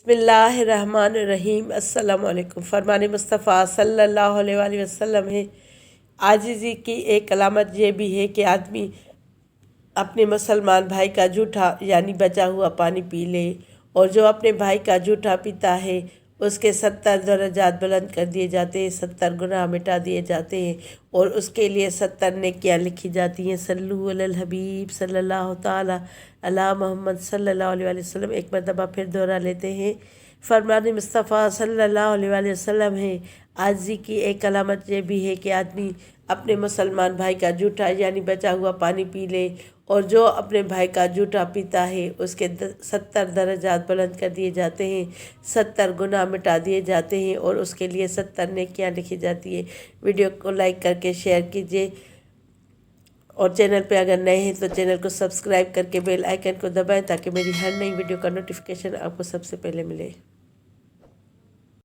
बिस्मिल्लाहिर्रहमानिर्रहीम। अस्सलाम वालेकुम। फरमान मुस्तफ़ा सल्लल्लाहु अलैहि वसल्लम है, आजिज़ी की एक अलामत ये भी है कि आदमी अपने मुसलमान भाई का जूठा यानी बचा हुआ पानी पी ले, और जो अपने भाई का जूठा पीता है उसके 70 दर्जात बुलंद कर दिए जाते हैं, 70 गुनाह मिटा दिए जाते हैं, और उसके लिए 70 नेकियां लिखी जाती हैं। सल्लु अलल हबीब सल्लल्लाहु ताला अला मोहम्मद सल्लल्लाहु अलैहि वसल्लम। एक मरतबा फिर दोहरा लेते हैं। फरमान मुस्तफ़ा सल्लल्लाहु अलैहि वसल्लम है, आजी की एक अलामत ये भी है कि आदमी अपने मुसलमान भाई का जूठा यानी बचा हुआ पानी पी ले, और जो अपने भाई का जूठा पीता है उसके 70 दर्जात बुलंद कर दिए जाते हैं, 70 गुनाह मिटा दिए जाते हैं, और उसके लिए 70 नेकियां लिखी जाती है। वीडियो को लाइक करके शेयर कीजिए, और चैनल पे अगर नए हैं तो चैनल को सब्सक्राइब करके बेल आइकन को दबाएं ताकि मेरी हर नई वीडियो का नोटिफिकेशन आपको सबसे पहले मिले।